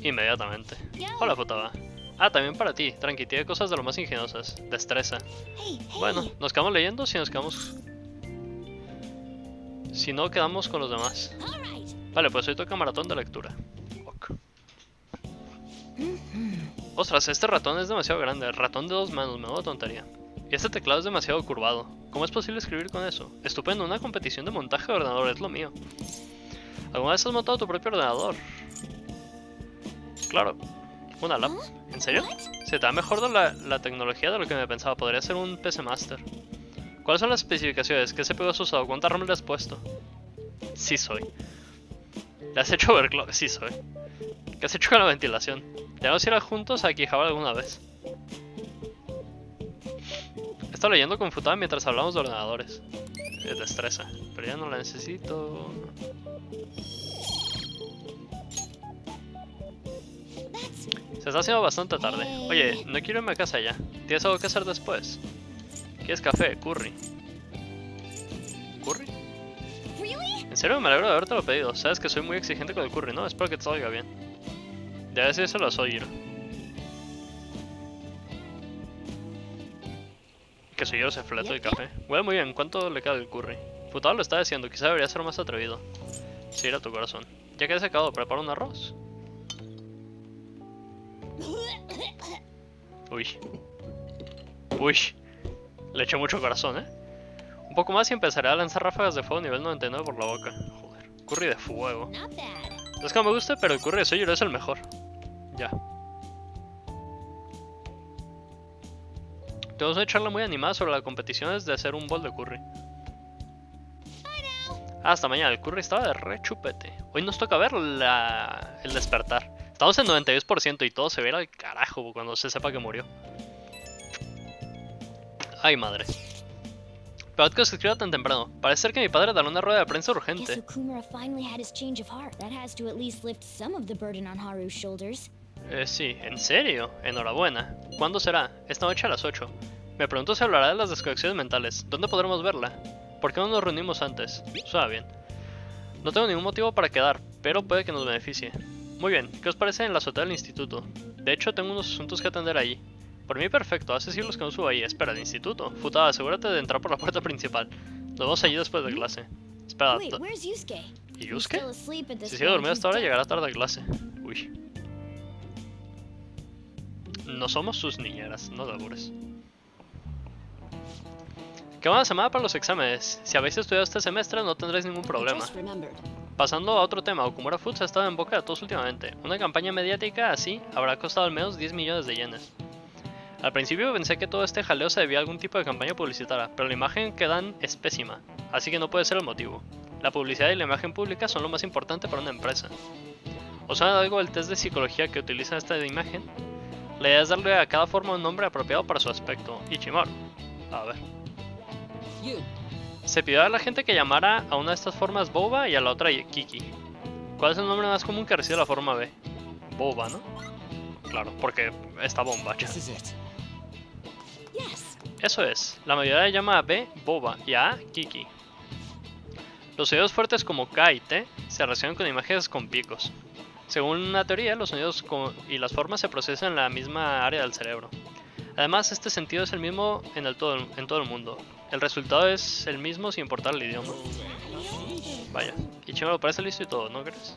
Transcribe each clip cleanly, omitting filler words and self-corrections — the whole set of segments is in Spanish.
Inmediatamente. Hola, Futaba. Ah, también para ti. Tranqui, tiene cosas de lo más ingeniosas. Destreza. Bueno, ¿nos quedamos leyendo si nos quedamos...? Si no, quedamos con los demás. Vale, pues hoy toca maratón de lectura. Ok. Ostras, este ratón es demasiado grande. Ratón de 2 manos, menuda tontería. Y este teclado es demasiado curvado. ¿Cómo es posible escribir con eso? Estupendo, una competición de montaje de ordenador, es lo mío. ¿Alguna vez has montado tu propio ordenador? Claro. ¿Una lap? ¿En serio? Se te da mejor la tecnología de lo que me pensaba. Podría ser un PC Master. ¿Cuáles son las especificaciones? ¿Qué CPU has usado? ¿Cuánta RAM le has puesto? Sí soy. ¿Le has hecho overclock? Sí soy. ¿Qué has hecho con la ventilación? Debemos ir juntos a Quijaba alguna vez. He estado leyendo con Futaba mientras hablamos de ordenadores. Destreza. Pero ya no la necesito. Se está haciendo bastante tarde. Oye, no quiero irme a casa ya. ¿Tienes algo que hacer después? ¿Quieres café? Curry. ¿Curry? En serio, me alegro de habértelo pedido. Sabes que soy muy exigente con el curry, ¿no? Espero que te salga bien. Debe decírselo a Sawyer. Que Sawyer se flete el café. Huele muy bien. ¿Cuánto le queda el curry? Futado lo está diciendo. Quizá debería ser más atrevido. Seguir a tu corazón. Ya que he secado, prepara un arroz. Uy. Uy. Le echo mucho corazón, ¿eh? Un poco más y empezaré a lanzar ráfagas de fuego nivel 99 por la boca. Joder. Curry de fuego. Es que no me gusta, pero el curry de Sawyer es el mejor. Ya. Tenemos una charla muy animada sobre las competiciones de hacer un bol de curry. Hasta mañana, el curry estaba de re chupete. Hoy nos toca ver el despertar. Estamos en 92% y todo se ve al carajo cuando se sepa que murió. Ay, madre. Pero que se escriba tan temprano. Parece ser que mi padre dará una rueda de prensa urgente. Sí, ¿en serio? Enhorabuena. ¿Cuándo será? Esta noche a las 8. Me pregunto si hablará de las desconexiones mentales. ¿Dónde podremos verla? ¿Por qué no nos reunimos antes? Suena bien. No tengo ningún motivo para quedar, pero puede que nos beneficie. Muy bien, ¿qué os parece en la azotea del instituto? De hecho, tengo unos asuntos que atender allí. Por mí perfecto, hace siglos que no subo ahí. Espera, ¿el instituto? Futaba, asegúrate de entrar por la puerta principal. Nos vemos allí después de clase. Espera, ¿y Yusuke? Si sigue dormido hasta ahora, llegará tarde a clase. Uy. No somos sus niñeras, no te apures. Qué buena semana para los exámenes. Si habéis estudiado este semestre, no tendréis ningún problema. Pasando a otro tema, Okumura Foods ha estado en boca de todos últimamente. Una campaña mediática así habrá costado al menos 10 millones de yenes. Al principio pensé que todo este jaleo se debía a algún tipo de campaña publicitaria, pero la imagen que dan es pésima, así que no puede ser el motivo. La publicidad y la imagen pública son lo más importante para una empresa. ¿Os suena algo del test de psicología que utiliza esta imagen? La idea es darle a cada forma un nombre apropiado para su aspecto. Ichimaru. A ver. Se pidió a la gente que llamara a una de estas formas Boba y a la otra Kiki. ¿Cuál es el nombre más común que recibe la forma B? Boba, ¿no? Claro, porque está bombacha. Eso es, la mayoría llama a B Boba y a Kiki. Los sonidos fuertes como K y T se relacionan con imágenes con picos. Según una teoría, los sonidos y las formas se procesan en la misma área del cerebro. Además, este sentido es el mismo en todo el mundo. El resultado es el mismo sin importar el idioma. Vaya, Ichimaru parece listo y todo, ¿no crees?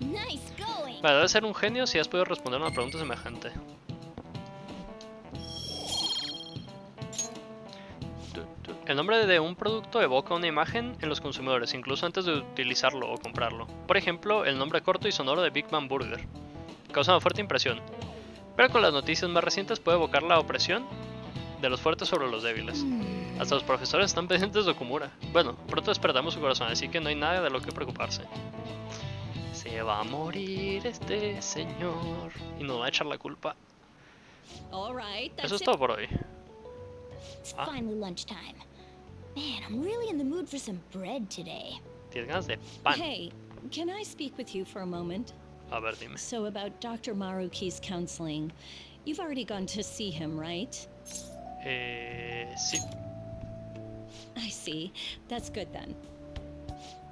Vale, debe ser un genio si has podido responder una pregunta semejante. El nombre de un producto evoca una imagen en los consumidores, incluso antes de utilizarlo o comprarlo. Por ejemplo, el nombre corto y sonoro de Big Bang Burger. Causa una fuerte impresión. Pero con las noticias más recientes puede evocar la opresión de los fuertes sobre los débiles. Hasta los profesores están pendientes de Okumura. Bueno, pronto despertamos su corazón, así que no hay nada de lo que preocuparse. Se va a morir este señor y nos va a echar la culpa. Eso es todo por hoy. Man, I'm really in the mood for some bread today. Tienes ganas de pan. Hey, can I speak with you for a moment? A ver, dime. So about Dr. Maruki's counseling. You've already gone to see him, right? Sí. I see. That's good then.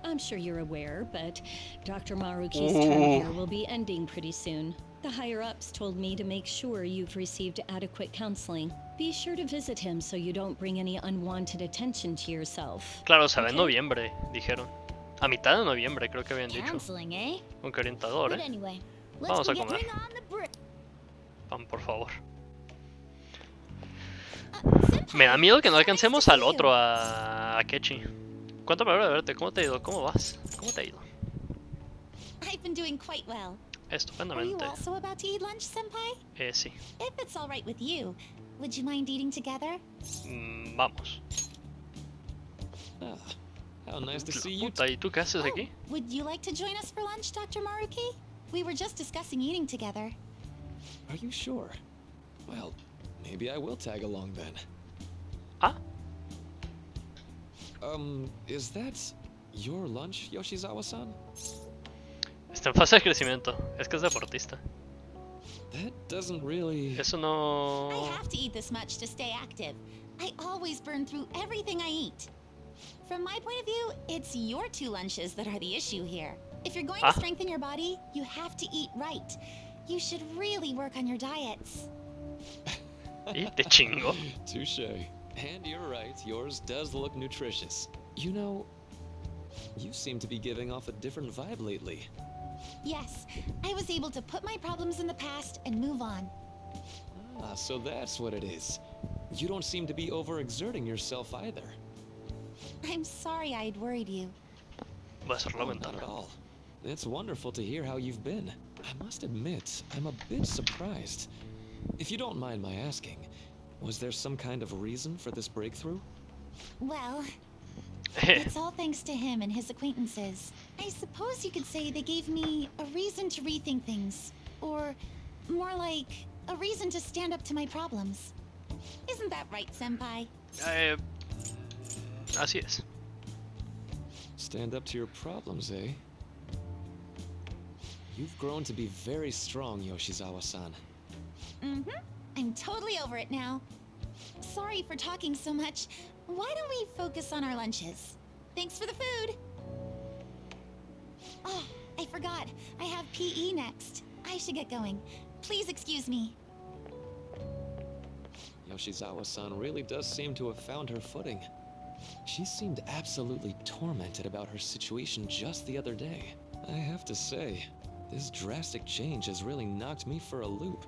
I'm sure you're aware, but Dr. Maruki's term here will be ending pretty soon. The higher-ups told me to make sure you've received adequate counseling. Be sure to visit him so you don't bring any unwanted attention to yourself. Claro, se ve en Okay? noviembre, dijeron. A mitad de noviembre creo que habían dicho. Counseling, eh? Aunque orientador, But ¿eh? anyway, Vamos let's a go get comer. ring on the brick. Pan, por favor. Senpai, Me da miedo que no so nice to alcancemos see al you. otro, a Kechi. Cuéntame ahora de verte, ¿cómo te ha ido? ¿Cómo vas? ¿Cómo te ha ido? I've been doing quite well. Are you Estupendamente. also about to eat lunch, Senpai? Sí. If it's all right with you, would you mind eating together? Vamos. Ah, how nice to see you. Puta, ¿y tú qué haces aquí? Oh, would you like to join us for lunch, Dr. Maruki? We were just discussing eating together. Are you sure? Well, maybe I will tag along then. Ah, Is that your lunch, Yoshizawa-san? está en fase de crecimiento. Es que es deportista. That doesn't really... Eso I no... have to eat this much to stay active. I always burn through everything I eat. From my point of view, it's your 2 lunches that are the issue here. If you're going Ah. to strengthen your body, you have to eat right. You should really work on your diets. Y te chingo. Touché. And you're right, yours does look nutritious. You know, you seem to be giving off a different vibe lately. Yes, I was able to put my problems in the past and move on. Ah, so that's what it is. You don't seem to be overexerting yourself either. I'm sorry I had worried you. Voy a cerrar la Oh, not at ventana. all. It's wonderful to hear how you've been. I must admit, I'm a bit surprised. If you don't mind my asking, was there some kind of reason for this breakthrough? Well, it's all thanks to him and his acquaintances. I suppose you could say they gave me a reason to rethink things. Or more like, a reason to stand up to my problems. Isn't that right, Senpai? Así es. Stand up to your problems, eh? You've grown to be very strong, Yoshizawa-san. Mm-hmm. I'm totally over it now. Sorry for talking so much. Why don't we focus on our lunches? Thanks for the food. Oh, I forgot. I have PE next. I should get going. Please excuse me. Yoshizawa-san really does seem to have found her footing. She seemed absolutely tormented about her situation just the other day. I have to say, this drastic change has really knocked me for a loop.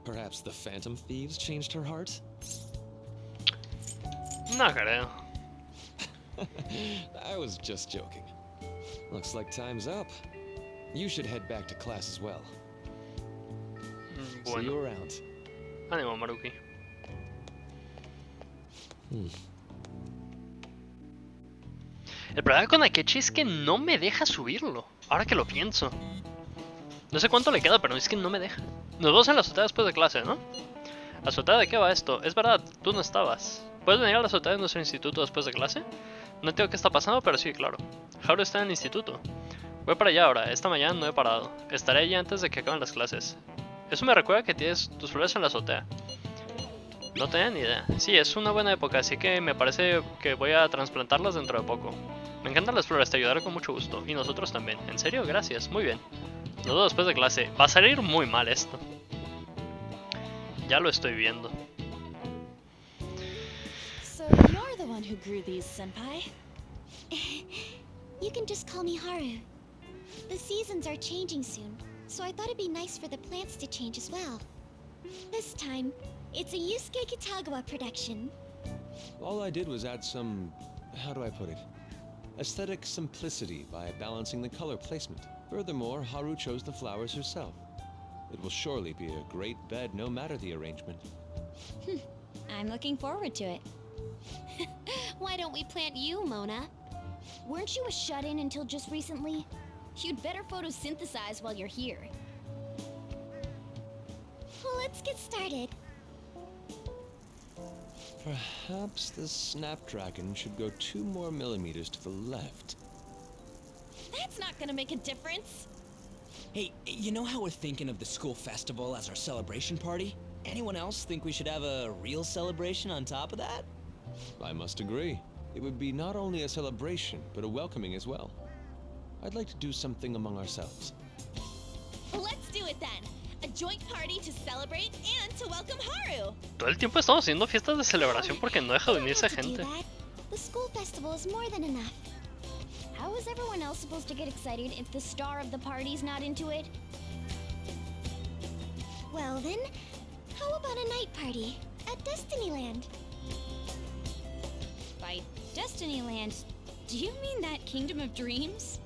Perhaps the Phantom Thieves changed her heart? No creo. I was just joking. Looks like time's up. You should head back to class as well. See you Bueno. around. Ánimo, Maruki. El problema con Akechi es que no me deja subirlo. Ahora que lo pienso. No sé cuánto le queda, pero es que no me deja. Nos vemos en la azotea después de clase, ¿no? ¿Azotea de qué va esto? Es verdad, tú no estabas. ¿Puedes venir a la azotea de nuestro instituto después de clase? No entiendo qué está pasando, pero sí, claro. Haru está en el instituto. Voy para allá ahora, esta mañana no he parado. Estaré allí antes de que acaben las clases. Eso me recuerda que tienes tus flores en la azotea. No tenía ni idea. Sí, es una buena época, así que me parece que voy a trasplantarlas dentro de poco. Me encantan las flores, te ayudaré con mucho gusto. Y nosotros también. ¿En serio? Gracias. Muy bien. Nos vemos después de clase. Va a salir muy mal esto. Ya lo estoy viendo. So you're the one who grew these, Senpai? You can just call me Haru. The seasons are changing soon, so I thought it'd be nice for the plants to change as well. This time, it's a Yusuke Kitagawa production. All I did was add some, how do I put it? Aesthetic simplicity by balancing the color placement. Furthermore, Haru chose the flowers herself. It will surely be a great bed no matter the arrangement. I'm looking forward to it. Why don't we plant you, Mona? Weren't you a shut-in until just recently? You'd better photosynthesize while you're here. Well, let's get started. Perhaps the Snapdragon should go 2 more millimeters to the left. That's not gonna make a difference. Hey, you know how we're thinking of the school festival as our celebration party? Anyone else think we should have a real celebration on top of that? I must agree. It would be not only a celebration, but a welcoming as well. I'd like to do something among ourselves. Let's do it then. joint party to celebrate and to welcome Haru. Todo el tiempo estamos haciendo fiestas de celebración porque no deja de unirse To do gente. that. The school festival is more than enough. How is everyone else supposed to get excited if the star of the party's not into it? Well then, how about a night party at Destinyland? By Destinyland, do you mean that Kingdom of Dreams?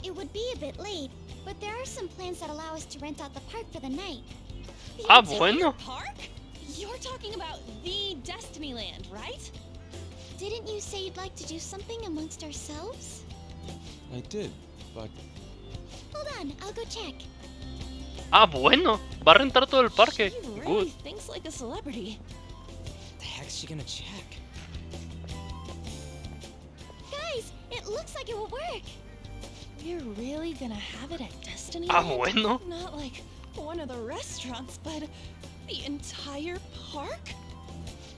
It would be a bit late, but there are some plans that allow us to rent out the park for the night. Ah, The bueno. entire Park? You're talking about the Destinyland, right? Didn't you say you'd like to do something amongst ourselves? I did, but Hold on, I'll go check. Ah, bueno. Va a rentar todo el parque. She really Good. thinks like a celebrity. The heck's she gonna check? Guys, it looks like it will work. We're really gonna have it at Destinyland? Ah, bueno. Not like one of the restaurants, but the entire park?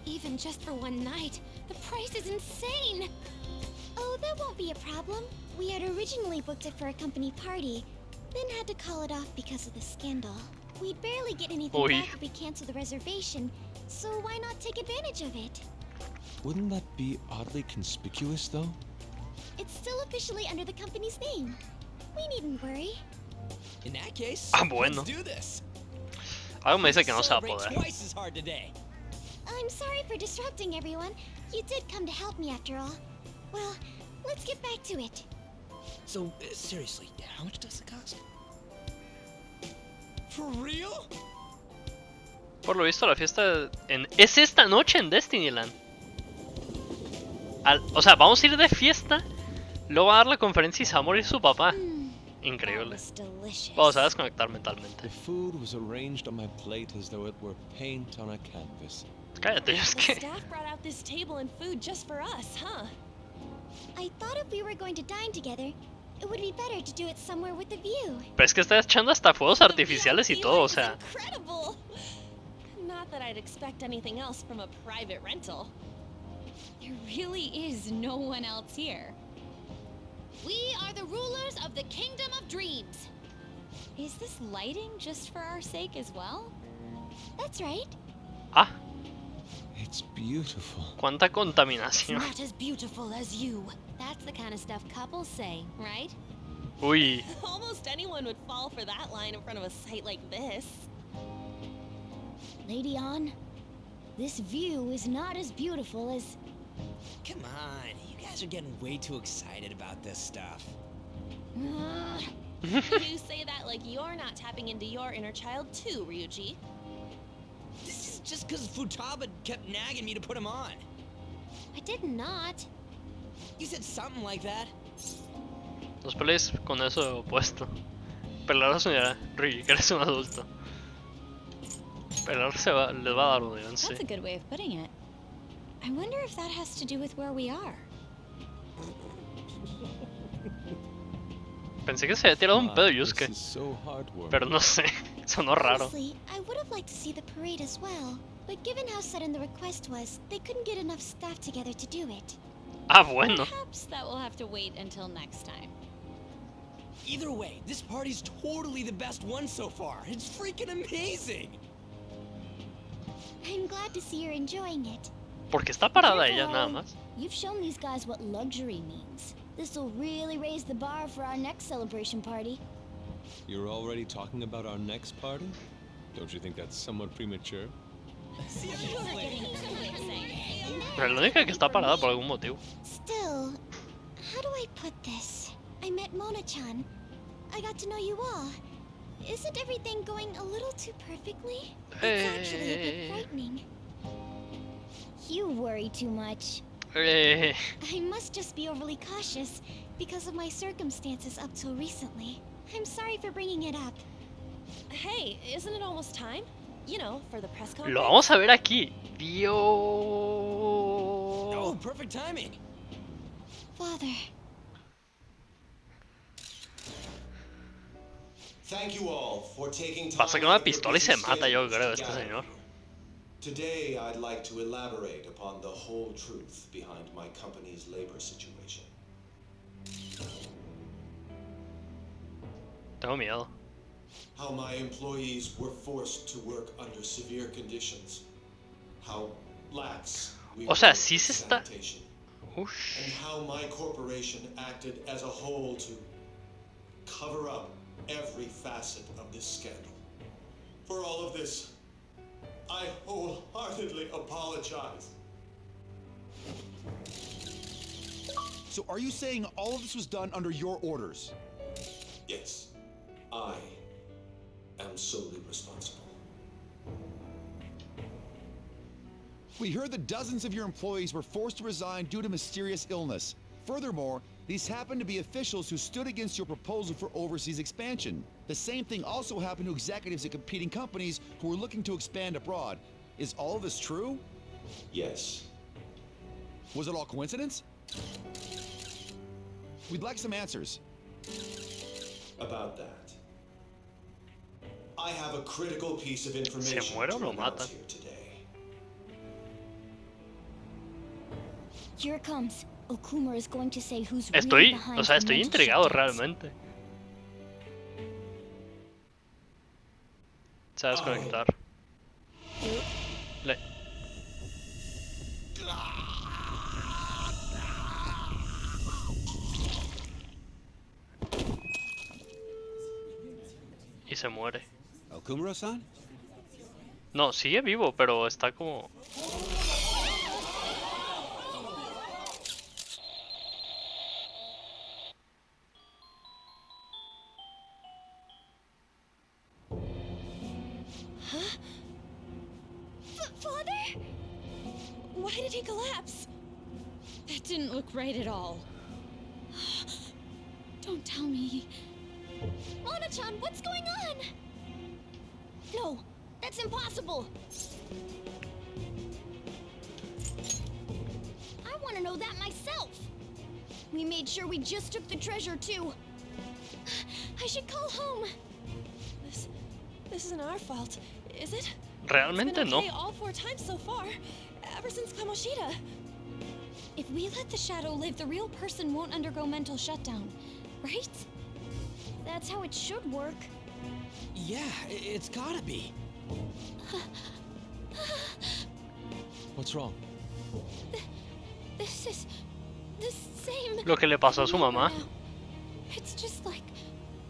Even just for one night, the price is insane! Oh, that won't be a problem. We had originally booked it for a company party, then had to call it off because of the scandal. We'd barely get anything Oy. back if we canceled the reservation, so why not take advantage of it? wouldn't that be oddly conspicuous, though? It's still officially under the company's name. We needn't worry. In that case, Ah, bueno. let's do this. Algo me dice que no se va a Celebrate poder. twice as hard today. I'm sorry for disrupting everyone. You did come to help me after all. Well, let's get back to it. So, seriously, how much does it cost? For real? Por lo visto la fiesta es esta noche en Destinyland. O sea, vamos a ir de fiesta, luego va a dar la conferencia y se va a morir su papá. That Increíble. was delicious. Vamos a desconectar mentalmente. The food was arranged on my plate as though it were paint on a canvas. Cállate, es The que... staff brought out this table and food just for us, huh? I thought if we were going to dine together, it would be better to do it somewhere with a view. Pero es que está echando hasta fuegos artificiales y The todo, o view sea... is incredible! Not that I'd expect anything else from a private rental. There really is no one else here. We are the rulers of the Kingdom of Dreams. Is this lighting just for our sake as well? That's right. Ah, It's beautiful. cuánta contaminación. Not as beautiful as you. That's the kind of stuff couples say, right? Uy, Almost anyone would fall for that line in front of a site like this. Lady On, this view is not as beautiful as... Come on, you guys are getting way too excited about this stuff. You say that like you're not tapping into your inner child too, Ryuji. This is just because Futaba kept nagging me to put him on. I did not. You said something like that. los pelees con eso puesto. Pelar a su señora, Rigi, que eres un adulto. Pelar les va a dar odio, That's sí. a good way of putting it. I wonder if that has to do with where we are. Pensé que se había tirado un pedo This Yusuke, is so heartwarming. pero no sé, sonó raro. Honestly, I would have liked to see the parade as well. But given how sudden the request was, they couldn't get enough staff together to do it. Ah, bueno. Perhaps that will have to wait until next time. Either way, this party's totally the best one so far. It's freaking amazing. I'm glad to see you're enjoying it. Porque está parada ella, nada más. You've shown these guys what luxury means. This'll really raise the bar for our next celebration party. You're already talking about our next party? Don't you think that's somewhat premature? Pero la única que está parada por algún motivo. Still, how do I put this? I met Mona-chan. I got to know you all. Isn't everything going a little too perfectly? It's actually a bit frightening. You worry too much. I must just be overly cautious because of my circumstances up till recently. I'm sorry for bringing it up. Hey, isn't it almost time? You know, for the press conference. Lo vamos a ver aquí. Dios. Oh, perfect timing. Father, Thank you all for taking time Pasa que una out of your pistola y se busy mata, yo schedules creo, to este gather señor. here. Today, I'd like to elaborate upon the whole truth behind my company's labor situation. Tengo miedo. How my employees were forced to work under severe conditions. How lax we O sea, were sí in se está... sanitation. Ush. And how my corporation acted as a whole to cover up every facet of this scandal. For all of this, I wholeheartedly apologize. So are you saying all of this was done under your orders? Yes, I am solely responsible. We heard that dozens of your employees were forced to resign due to mysterious illness. Furthermore, these happened to be officials who stood against your proposal for overseas expansion. The same thing also happened to executives at competing companies who were looking to expand abroad. Is all of this true? Yes. Was it all coincidence? We'd like some answers. About that, I have a critical piece of information ¿Se muere o to lo announce matan? here today. Here it comes. Okumura is going to say who's really Estoy, behind o sea, the estoy mental intrigado shutdowns. realmente. Se va a desconectar. Le... Y se muere. Okumura-san? No, sigue vivo, pero está como... Father? Why did he collapse? That didn't look right at all. Don't tell me. Mona-chan, what's going on? No, that's impossible. I want to know that myself. We made sure we just took the treasure, too. I should call home. This isn't our fault, is it? Realmente It's been no. okay all 4 times so far, ever since Kamoshida. If we let the shadow live, the real person won't undergo mental shutdown, right? That's how it should work. Yeah, it's gotta be. What's wrong? This is the same. Lo que le pasó a su mamá. now. It's just like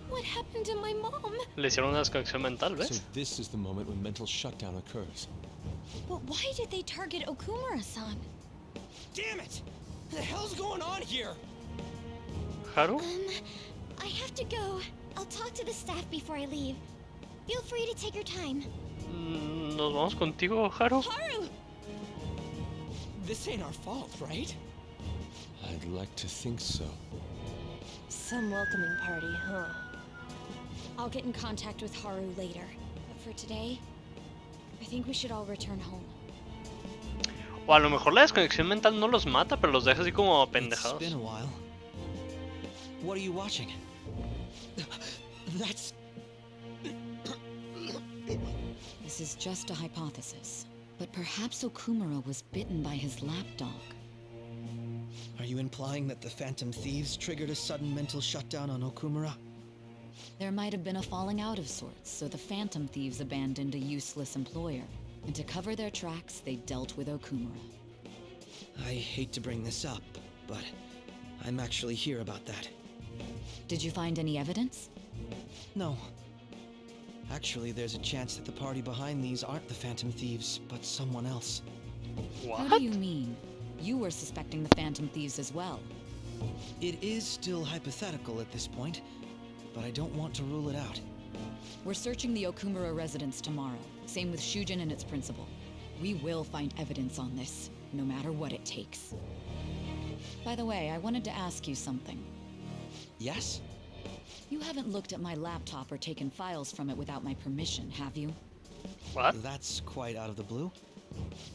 what happened to my mom. Le hicieron una desconexión mental, So ¿ves? this is the moment when mental shutdown occurs. But why did they target Okumura-san? Damn it! What the hell's going on here? ¿Haru? I have to go. I'll talk to the staff before I leave. Feel free to take your time. ¿Nos vamos contigo, Haru? Haru! This ain't our fault, right? I'd like to think so. Some welcoming party, huh? I'll get in contact with Haru later. But for today, I think we should all return home. O a lo mejor la desconexión mental no los mata, pero los deja así como It's pendejados. been a while. What are you watching? That's... This is just a hypothesis, but perhaps Okumura was bitten by his lapdog. Are you implying that the Phantom Thieves triggered a sudden mental shutdown on Okumura? There might have been a falling out of sorts, so the Phantom Thieves abandoned a useless employer. And to cover their tracks, they dealt with Okumura. I hate to bring this up, but I'm actually here about that. Did you find any evidence? No. Actually, there's a chance that the party behind these aren't the Phantom Thieves, but someone else. How What? do you mean? You were suspecting the Phantom Thieves as well. It is still hypothetical at this point, but I don't want to rule it out. We're searching the Okumura residence tomorrow. Same with Shujin and its principal. We will find evidence on this, no matter what it takes. By the way, I wanted to ask you something. Yes? You haven't looked at my laptop or taken files from it without my permission, have you? What? That's quite out of the blue.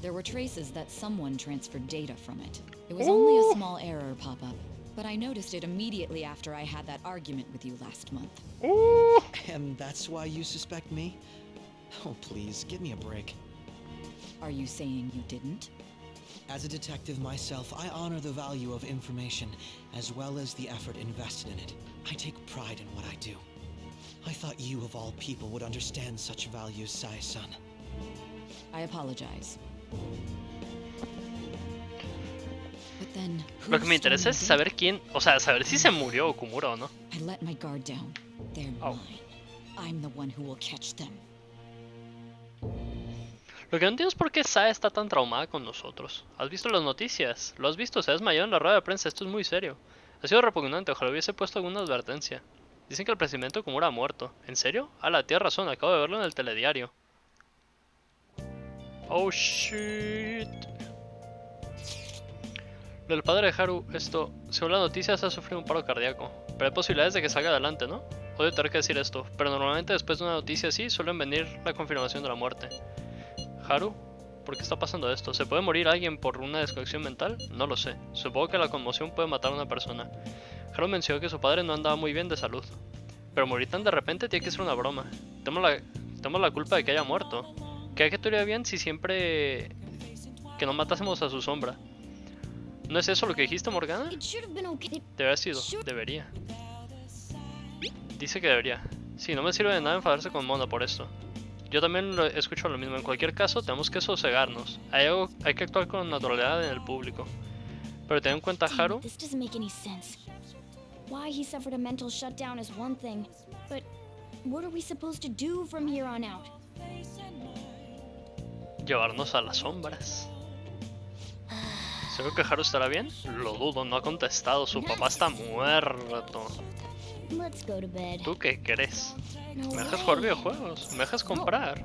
There were traces that someone transferred data from it. It was only a small error pop-up, but I noticed it immediately after I had that argument with you last month. Ooh. And that's why you suspect me? Oh, please, give me a break. Are you saying you didn't? As a detective myself, I honor the value of information, as well as the effort invested in it. I take pride in what I do. I thought you of all people would understand such values, Sae-san. I apologize. But then, Lo que me who interesa es stole my saber quién, o sea, saber si se murió Okumura o no. I let my guard down. They're Oh. mine. I'm the one who will catch them. Lo que no entiendo es por qué Sae está tan traumada con nosotros. ¿Has visto las noticias? ¿Lo has visto? Se ha desmayado en la rueda de prensa. Esto es muy serio. Ha sido repugnante. Ojalá hubiese puesto alguna advertencia. Dicen que el presidente Okumura ha muerto. ¿En serio? Ala, tienes razón. Acabo de verlo en el telediario. Oh shit. Del padre de Haru, esto, según las noticias, ha sufrido un paro cardíaco. Pero hay posibilidades de que salga adelante, ¿no? Odio tener que decir esto, pero normalmente después de una noticia así suelen venir la confirmación de la muerte. Haru, ¿por qué está pasando esto? ¿Se puede morir alguien por una desconexión mental? No lo sé. Supongo que la conmoción puede matar a una persona. Haru mencionó que su padre no andaba muy bien de salud. Pero morir tan de repente tiene que ser una broma. Tenemos la culpa de que haya muerto. ¿Qué actuaría bien si siempre que no matásemos a su sombra? ¿No es eso lo que dijiste, Morgana? Debe haber sido. Debería. Dice que debería. Sí, no me sirve de nada enfadarse con Mona por esto. Yo también escucho lo mismo. En cualquier caso, tenemos que sosegarnos. Hay que actuar con naturalidad en el público. Pero ten en cuenta, Haru. This doesn't make any sense. Why he suffered a mental shutdown is one thing, but what are we supposed to do from here on out? Llevarnos a las sombras. ¿Seguro que Haru estará bien? Lo dudo, no ha contestado. Su papá está muerto. Let's go to bed. ¿Tú qué crees? No ¿Me dejas way. jugar videojuegos? ¿Me dejas comprar?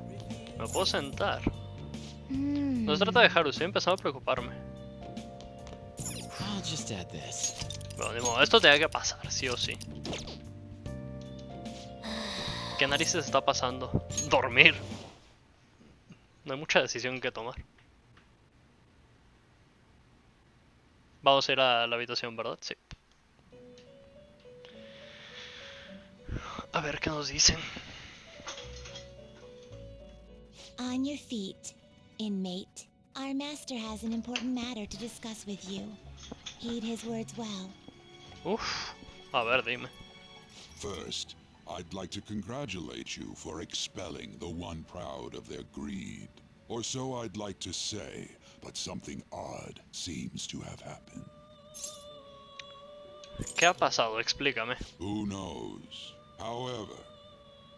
¿Me puedo sentar? No se trata de Haru, estoy empezando a preocuparme. I'll just add this. Bueno, ni modo, esto tenía que pasar, sí o sí. ¿Qué narices está pasando? Dormir. No hay mucha decisión que tomar. Vamos a ir a la habitación, ¿verdad? Sí. A ver qué nos dicen. On your feet, inmate. Our master has an important matter to discuss with you. Heed his words well. Uf. A ver, dime. First, I'd like to congratulate you for expelling the one proud of their greed. Or so I'd like to say, but something odd seems to have happened. ¿Qué ha pasado? Explícame. Who knows? However,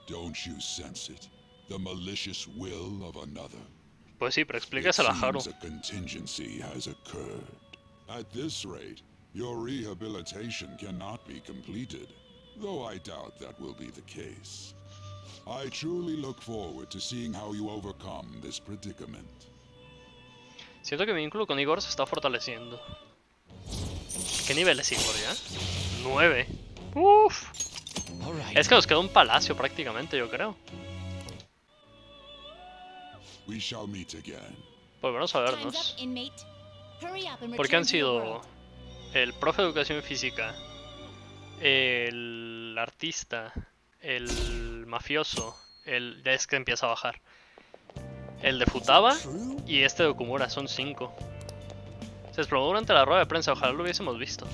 don't you sense it? The malicious will of another? Pues sí, pero It explícasela a Haru. seems a contingency has occurred. At this rate, your rehabilitation cannot be completed, though I doubt that will be the case. I truly look forward to seeing how you overcome this predicament. Siento que mi vínculo con Igor se está fortaleciendo. ¿Qué nivel es Igor ya? 9. Uff. Es que nos queda un palacio prácticamente, yo creo. We shall meet again. Volveremos a Time's vernos. up, inmate. Hurry up and Porque han return to your sido world. el profe de educación física, el artista, el mafioso, ya es que empieza a bajar, el de Futaba y este de Okumura. Son 5. Se desplomó durante la rueda de prensa, ojalá lo hubiésemos visto.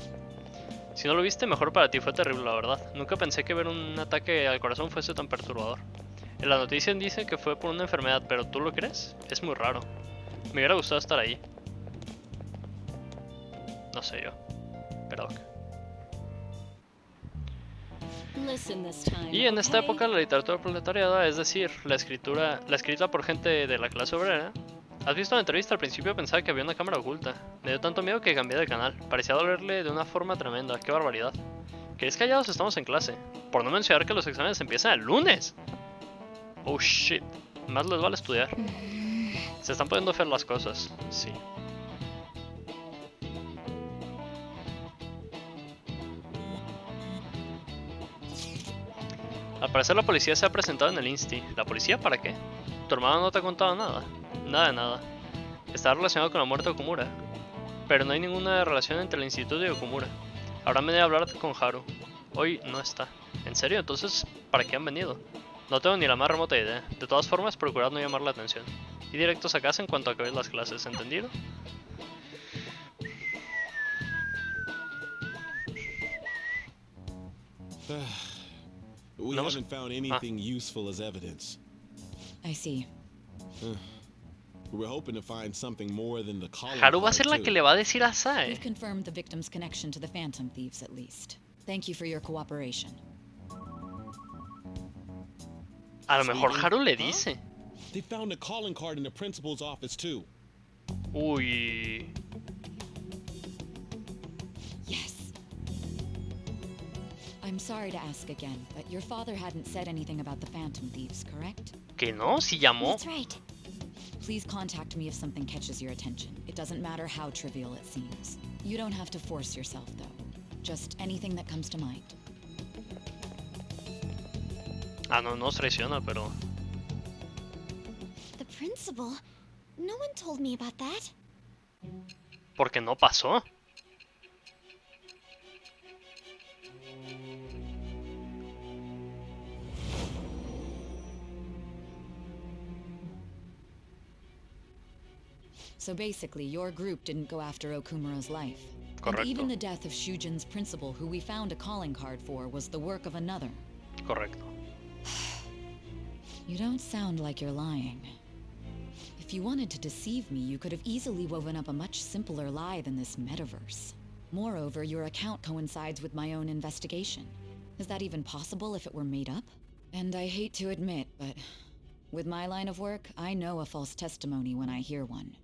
Si no lo viste, mejor para ti, fue terrible la verdad. Nunca pensé que ver un ataque al corazón fuese tan perturbador. En la noticia dice que fue por una enfermedad, pero ¿tú lo crees? Es muy raro. Me hubiera gustado estar ahí. No sé yo. Pero ok. Listen this time, Y en esta okay? época la literatura proletariada, es decir, la escrita por gente de la clase obrera. ¿Has visto la entrevista? Al principio pensaba que había una cámara oculta. Me dio tanto miedo que cambié de canal. Parecía dolerle de una forma tremenda. ¡Qué barbaridad! ¿Queréis callados? Estamos en clase. Por no mencionar que los exámenes empiezan el lunes. Oh shit. Más les vale estudiar. Se están poniendo feas las cosas. Sí. Al parecer la policía se ha presentado en el Insti. ¿La policía para qué? ¿Tu hermano no te ha contado nada? Nada de nada. Está relacionado con la muerte de Okumura. Pero no hay ninguna relación entre el instituto y Okumura. Habrán venido a hablar con Haru. Hoy no está. ¿En serio? Entonces, ¿para qué han venido? No tengo ni la más remota idea. De todas formas, procurad no llamar la atención. Y directos a casa en cuanto acabéis las clases, ¿entendido? We haven't found anything useful as evidence. I see. We're hoping to find something more than the calling Haru va a card, ser la too. que le va a decir a Sae. We've confirmed the victim's connection to the Phantom Thieves, at least. Thank you for your cooperation. A lo mejor Haru le dice. They found a calling card in the principal's office, too. Uy. Yes. I'm sorry to ask again, but your father hadn't said anything about the Phantom Thieves, correct? Que no, si llamó. That's right. Please contact me if something catches your attention. It doesn't matter how trivial it seems. You don't have to force yourself, though. Just anything that comes to mind. Ah, no nos traiciona, pero... The principal? No one told me about that. Porque no pasó. So basically, your group didn't go after Okumura's life. Correcto. And even the death of Shujin's principal, who we found a calling card for, was the work of another. Correcto. You don't sound like you're lying. If you wanted to deceive me, you could have easily woven up a much simpler lie than this metaverse. Moreover, your account coincides with my own investigation. Is that even possible if it were made up? And I hate to admit, but with my line of work, I know a false testimony when I hear one.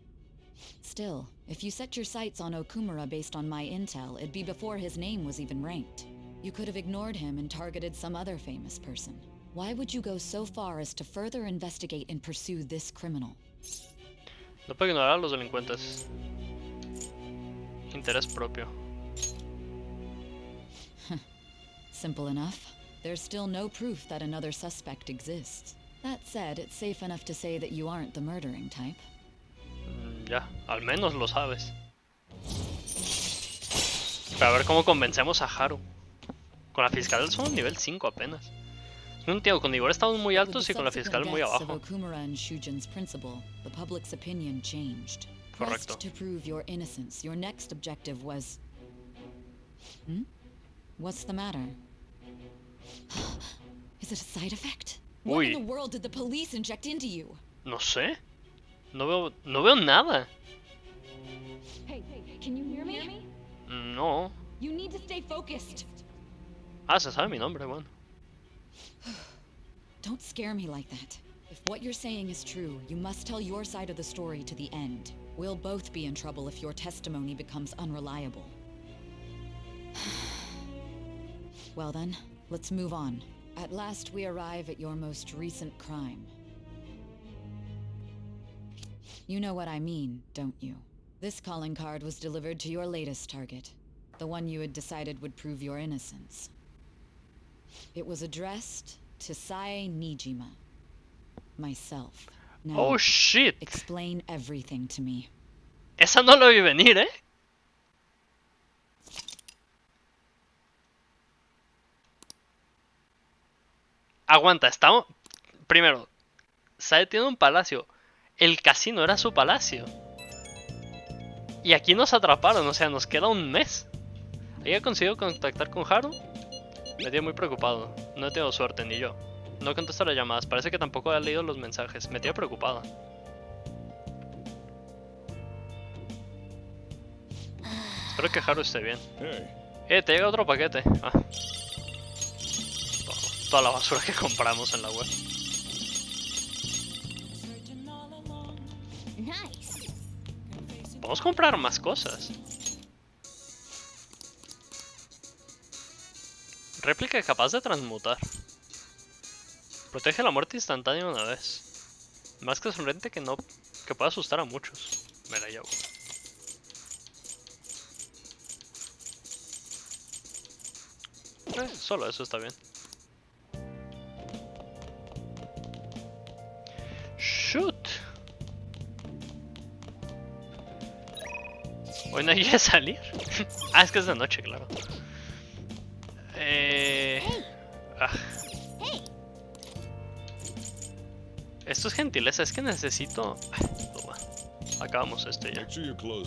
Still, if you set your sights on Okumura based on my intel, it'd be before his name was even ranked. You could have ignored him and targeted some other famous person. Why would you go so far as to further investigate and pursue this criminal? No puedo ignorar a los delincuentes. Interés propio. Simple enough. There's still no proof that another suspect exists. That said, it's safe enough to say that you aren't the murdering type. Ya, al menos lo sabes. Para ver cómo convencemos a Haru. Con la fiscal somos nivel 5 apenas. No entiendo, con Igor estamos muy altos y con la fiscal muy abajo. Okumura and Shujin's principal, the public's opinion changed. Correcto. Pressed to prove your innocence, your next objective was... What's the matter? Is it a side effect? What in the world did the police inject into you? No sé. No veo nada. Hey, can you hear me? No. You need to stay focused. Ah, se sabe mi nombre, bueno. Don't scare me like that. If what you're saying is true, you must tell your side of the story to the end. We'll both be in trouble if your testimony becomes unreliable. Well then, let's move on. At last we arrive at your most recent crime. You know what I mean, don't you? This calling card was delivered to your latest target. The one you had decided would prove your innocence. It was addressed to Sae Nijima. Myself. Now, Oh shit. explain everything to me. Esa no lo vi venir, ¿eh? Aguanta, estamos... Primero, Sae tiene un palacio. El casino era su palacio. Y aquí nos atraparon, o sea, nos queda un mes. ¿Había conseguido contactar con Haru? Me tiene muy preocupado. No he tenido suerte, ni yo. No contesta las llamadas, parece que tampoco ha leído los mensajes. Me tiene preocupado. Espero que Haru esté bien. Te llega otro paquete. Ah. Toda la basura que compramos en la web. Nice. Podemos comprar más cosas. Réplica capaz de transmutar. Protege la muerte instantánea una vez. Más que sonriente que puede asustar a muchos. Me la llevo. Solo eso está bien. Shoot. Hoy no hay que salir. Ah, es que es de noche, claro. Esto es gentileza, es que necesito... Toma. Acabamos esto ya. O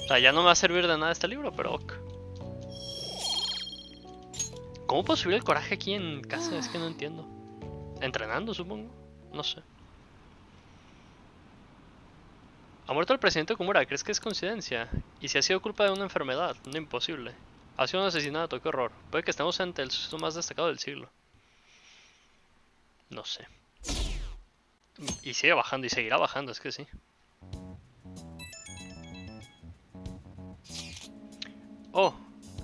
sea, ya no me va a servir de nada este libro, pero ok. ¿Cómo puedo subir el coraje aquí en casa? Es que no entiendo. ¿Entrenando, supongo? No sé. ¿Ha muerto el presidente Okumura? ¿Crees que es coincidencia? ¿Y si ha sido culpa de una enfermedad? No, imposible. Ha sido un asesinato, qué horror. Puede que estemos ante el suceso más destacado del siglo. No sé. Y sigue bajando y seguirá bajando, es que sí. Oh,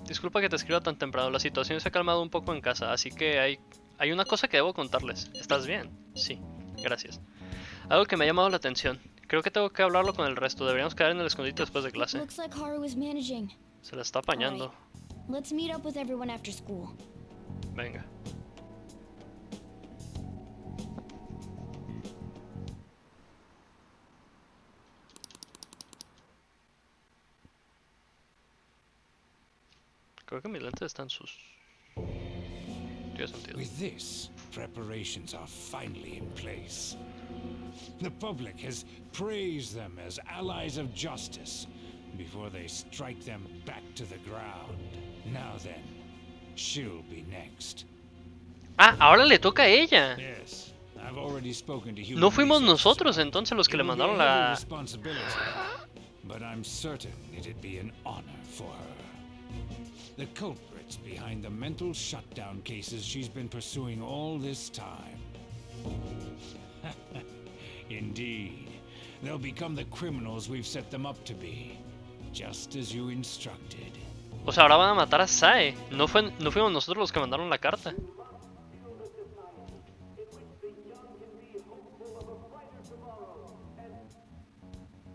disculpa que te escriba tan temprano. La situación se ha calmado un poco en casa, así que hay una cosa que debo contarles. ¿Estás bien? Sí, gracias. Algo que me ha llamado la atención. Creo que tengo que hablarlo con el resto. Deberíamos quedar en el escondite después de clase. Looks like Haru is managing. Se la está apañando. Let's meet up with everyone after school. Venga. Creo que mis lentes están sus. Tiene sentido. With this, preparations are finally in place. The public has praised them as allies of justice before they strike them back to the ground. Now then, she'll be next. Ah, ahora le toca a ella. Yes, I've already spoken to Human No fuimos Resources nosotros about entonces los que it. le It will be mandaron a heavy la. responsibility, but I'm certain it'd be an honor for her. The culprits behind the mental shutdown cases she's been pursuing all this time. Indeed, they'll become the criminals we've set them up to be, just as you instructed. O sea, ahora van a matar a Sae. No fuimos nosotros los que mandaron la carta.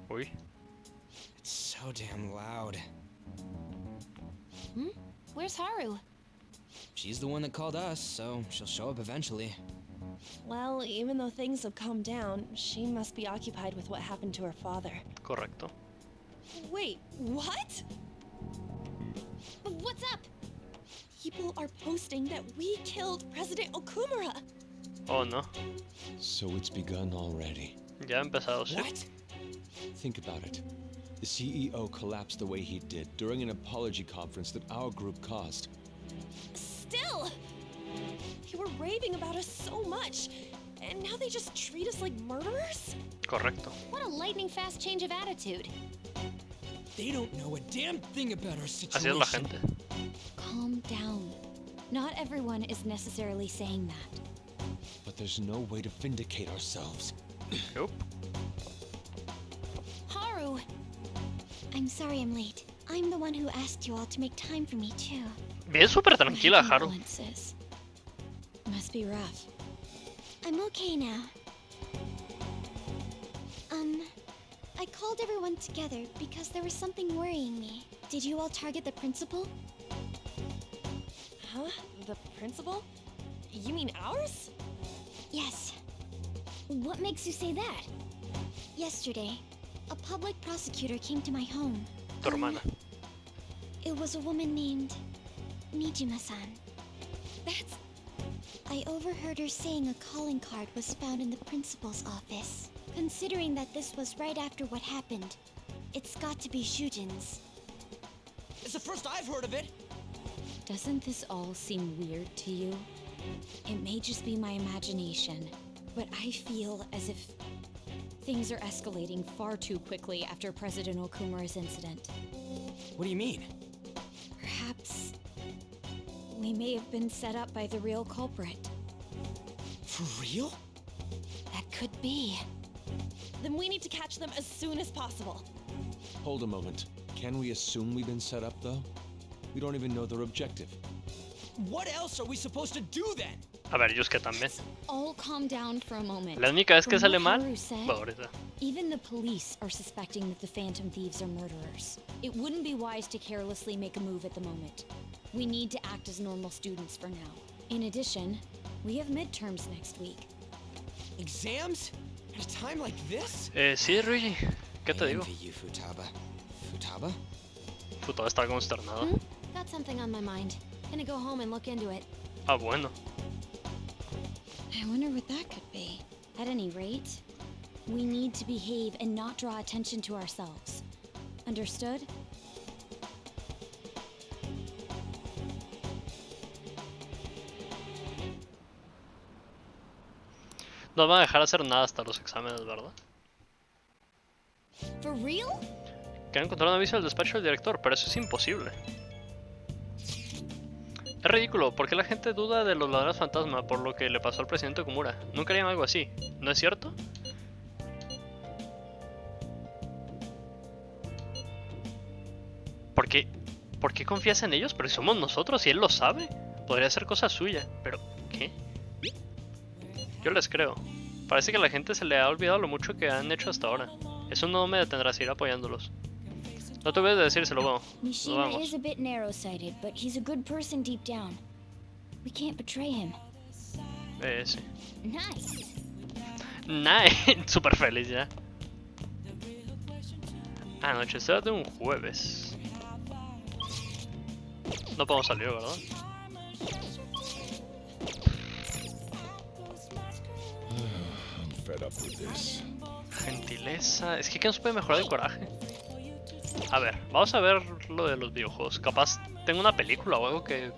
Uy. It's so damn loud. Where's Haru? She's the one that called us, so she'll show up eventually. Well, even though things have calmed down, she must be occupied with what happened to her father. Correcto. Wait, what? What's up? People are posting that we killed President Okumura. Oh no. So it's begun already. Ya ha empezado, sí. What? Think about it. The CEO collapsed the way he did during an apology conference that our group caused. Still! They were raving about us so much, and now they just treat us like murderers? Correcto. What a lightning fast change of attitude. They don't know a damn thing about our Así situation. es la gente. Calm down. Not everyone is necessarily saying that. But there's no way to vindicate ourselves. Yup. Haru! I'm sorry I'm late. I'm the one who asked you all to make time for me too. Bien súper tranquila, Haru. Condolences. Must be rough. I'm okay now. I called everyone together because there was something worrying me. Did you all target the principal? Huh? The principal? You mean ours? Yes. What makes you say that? Yesterday, a public prosecutor came to my home. Tu hermana. It was a woman named Nijima-san. That's... I overheard her saying a calling card was found in the principal's office. Considering that this was right after what happened, it's got to be Shujin's. It's the first I've heard of it. Doesn't this all seem weird to you? It may just be my imagination, but I feel as if things are escalating far too quickly after President Okumura's incident. What do you mean? Perhaps we may have been set up by the real culprit. For real? That could be. Then we need to catch them as soon as possible. Hold a moment. Can we assume we've been set up, though? We don't even know their objective. What else are we supposed to do then? A ver, ellos que también. All calm down for a moment. La única vez que From sale what mal. Haru said, Bueno, ahorita. even the police are suspecting that the Phantom Thieves are murderers. It wouldn't be wise to carelessly make a move at the moment. We need to act as normal students for now. In addition, we have midterms next week. Exams? At a time like this? Sí, Ruigi. ¿Qué te I digo? envy you, Futaba. Futaba? Futaba está consternado. Got something on my mind. Gonna go home and look into it. Ah, bueno. I wonder what that could be. At any rate, we need to behave and not draw attention to ourselves. Understood? No van a dejar hacer nada hasta los exámenes, ¿verdad? For real? Quiero encontrar un aviso del despacho del director, pero eso es imposible. Es ridículo, ¿por qué la gente duda de los ladrones fantasma por lo que le pasó al presidente Okumura? Nunca harían algo así, ¿no es cierto? ¿Por qué confías en ellos? Pero si somos nosotros y él lo sabe. Podría ser cosa suya, pero ¿qué? Yo les creo. Parece que a la gente se le ha olvidado lo mucho que han hecho hasta ahora. Eso no me detendrá a seguir apoyándolos. No te voy a decírselo, vamos. Nos Mishima vamos. is a bit narrow-sighted, but he's a good person deep down. We can't betray him. Sí. Nice. Nice. Súper feliz ya. Anochecer de un jueves. No podemos salir, ¿verdad? I'm fed up with this. Gentileza. Es que no se puede mejorar el coraje. A ver, vamos a ver lo de los videojuegos. Capaz tengo una película o algo que...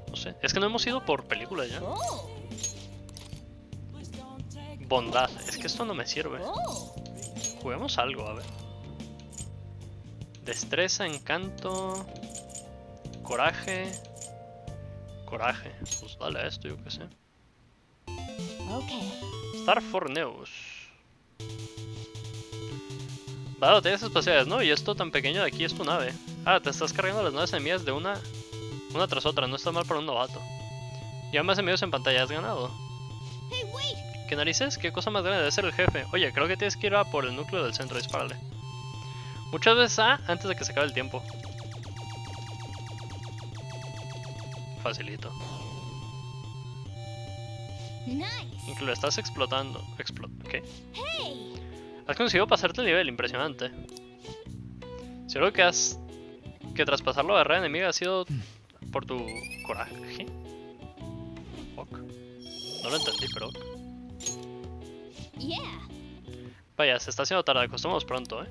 No sé. Es que no hemos ido por películas ya. Bondad. Es que esto no me sirve. Juguemos algo, a ver. Destreza, encanto... Coraje... Coraje. Pues dale a esto, yo qué sé. Star for News. Vale, batallas espaciales, ¿no? Y esto tan pequeño de aquí es tu nave. Ah, te estás cargando las naves enemigas de una tras otra. No está mal para un novato. Ya más enemigos en pantalla, has ganado. ¿Qué narices? ¿Qué cosa más grande debe ser el jefe? Oye, creo que tienes que ir a por el núcleo del centro, dispárale. Muchas veces antes de que se acabe el tiempo. Facilito. Incluso lo estás explotando. ¿Qué? Has conseguido pasarte el nivel, impresionante. Seguro que traspasar la barrera enemiga ha sido por tu coraje. Ok. No lo entendí, pero ok. Vaya, se está haciendo tarde, acostemos pronto,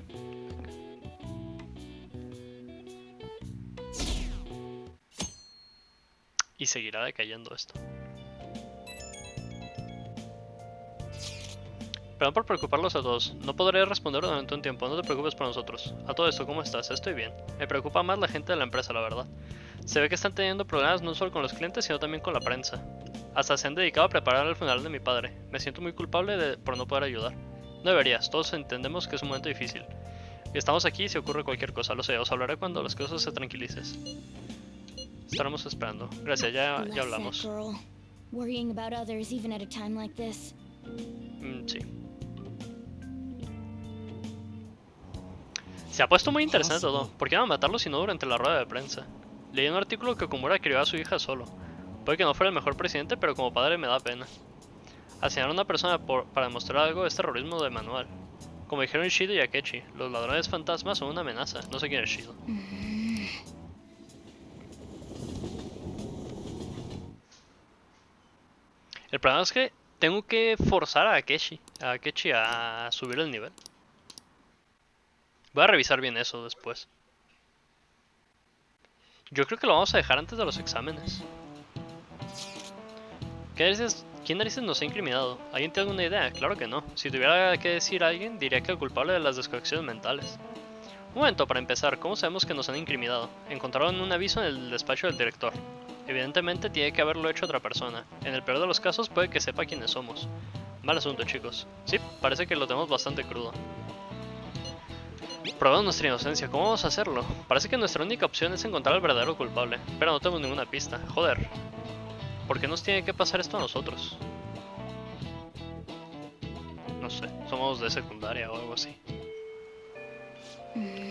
Y seguirá decayendo esto. Perdón por preocuparlos a todos. No podré responder durante un tiempo, no te preocupes por nosotros. A todo esto, ¿cómo estás? Estoy bien. Me preocupa más la gente de la empresa, la verdad. Se ve que están teniendo problemas no solo con los clientes, sino también con la prensa. Hasta se han dedicado a preparar el funeral de mi padre. Me siento muy culpable por no poder ayudar. No deberías, todos entendemos que es un momento difícil. Y estamos aquí si ocurre cualquier cosa, lo sé, os hablaré cuando las cosas se tranquilicen. Estaremos esperando. Gracias, ya hablamos. Sí. Se ha puesto muy interesante todo. ¿Por qué van a matarlo si no durante la rueda de prensa? Leí un artículo que Okumura crió a su hija solo. Puede que no fuera el mejor presidente, pero como padre me da pena. Asesinar a una persona para demostrar algo es terrorismo de manual. Como dijeron Shido y Akechi, los ladrones fantasmas son una amenaza. No sé quién es Shido. El problema es que tengo que forzar a Akechi a subir el nivel. Voy a revisar bien eso después. Yo creo que lo vamos a dejar antes de los exámenes. ¿Quién narices nos ha incriminado? ¿Alguien tiene alguna idea? Claro que no. Si tuviera que decir a alguien, diría que el culpable de las desconexiones mentales. Un momento, para empezar, ¿cómo sabemos que nos han incriminado? Encontraron un aviso en el despacho del director. Evidentemente tiene que haberlo hecho otra persona. En el peor de los casos puede que sepa quiénes somos. Mal asunto, chicos. Sí, parece que lo tenemos bastante crudo. Probamos nuestra inocencia, ¿cómo vamos a hacerlo? Parece que nuestra única opción es encontrar al verdadero culpable, pero no tenemos ninguna pista. Joder. ¿Por qué nos tiene que pasar esto a nosotros? No sé, somos de secundaria o algo así.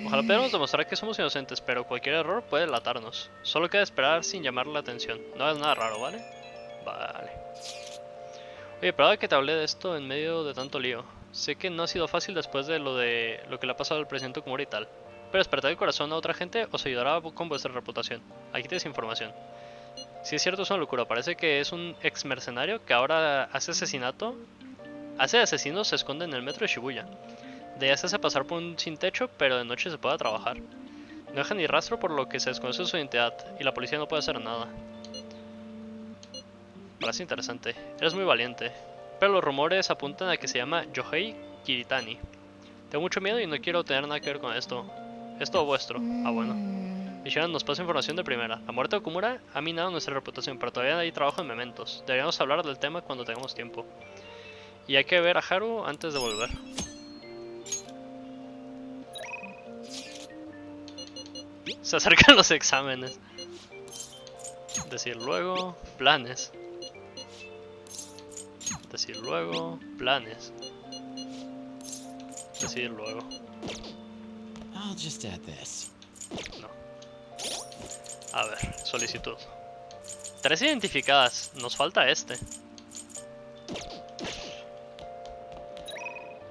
Ojalá podamos demostrar que somos inocentes, pero cualquier error puede delatarnos. Solo queda esperar sin llamar la atención. No es nada raro, ¿vale? Vale. Oye, perdón que te hablé de esto en medio de tanto lío. Sé que no ha sido fácil después de lo que le ha pasado al presidente Okumura y tal. Pero despertar el corazón a otra gente os ayudará con vuestra reputación. Aquí tienes información. Si es cierto, es una locura. Parece que es un ex mercenario que ahora hace asesinos, se esconde en el metro de Shibuya. De ahí se hace pasar por un sin techo, pero de noche se puede trabajar. No deja ni rastro, por lo que se desconoce su identidad, y la policía no puede hacer nada. Parece interesante. Eres muy valiente. pero los rumores apuntan a que se llama Yohei Kiritani. Tengo mucho miedo y no quiero tener nada que ver con esto. Es todo vuestro. Ah, bueno. Michigan nos pasa información de primera. La muerte de Okumura ha minado nuestra reputación, pero todavía hay trabajo en mementos. Deberíamos hablar del tema cuando tengamos tiempo. Y hay que ver a Haru antes de volver. Se acercan los exámenes. Decir luego, planes. Decir luego, planes. Decir luego. I'll just add this. No. A ver, solicitud. 3 identificadas. Nos falta este.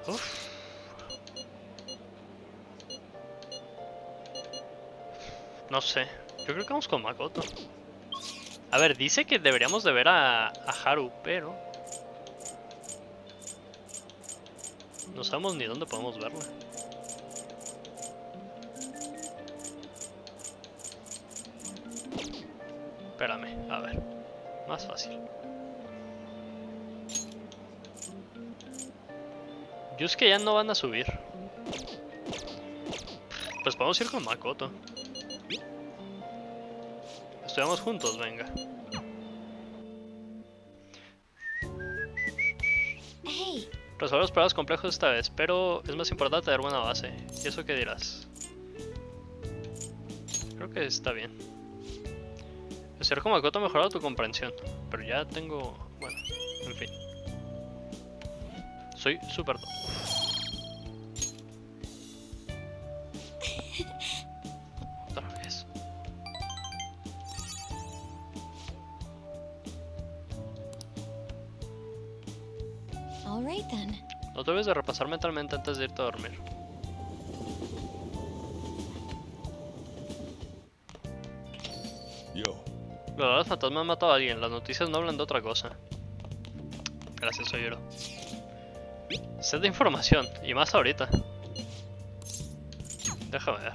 Uf. No sé. Yo creo que vamos con Makoto. A ver, dice que deberíamos de ver a Haru, pero... no sabemos ni dónde podemos verla. Espérame, a ver. Más fácil. Yo es que ya no van a subir. Pues podemos ir con Makoto. Estudiamos juntos, venga. Hey. Resolver los problemas complejos esta vez, pero es más importante tener buena base. ¿Y eso qué dirás? Creo que está bien. Estudiar con Makoto ha mejorado tu comprensión, pero ya tengo... bueno, en fin. Soy súper... otra vez. All right then. No te olvides de repasar mentalmente antes de irte a dormir. Yo. Los fantasmas han matado a alguien, las noticias no hablan de otra cosa. Gracias, Soyuro. Sed de información, y más ahorita. Déjame ver.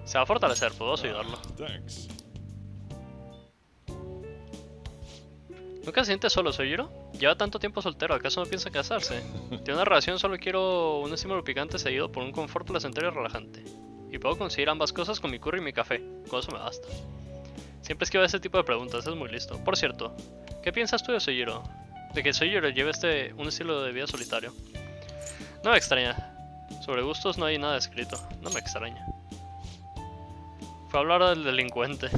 Se va a fortalecer, puedo ayudarlo. Thanks. ¿Nunca se siente solo, Soyuro? Lleva tanto tiempo soltero, ¿acaso no piensa casarse? Tiene una relación, solo quiero un estímulo picante seguido por un confort placentero y relajante. Y puedo conseguir ambas cosas con mi curry y mi café. Con eso me basta. Siempre esquiva ese tipo de preguntas, es muy listo. Por cierto, ¿qué piensas tú de Soyuro? De que Soyuro lleve un estilo de vida solitario. No me extraña. Sobre gustos no hay nada escrito. No me extraña. Fue hablar del delincuente.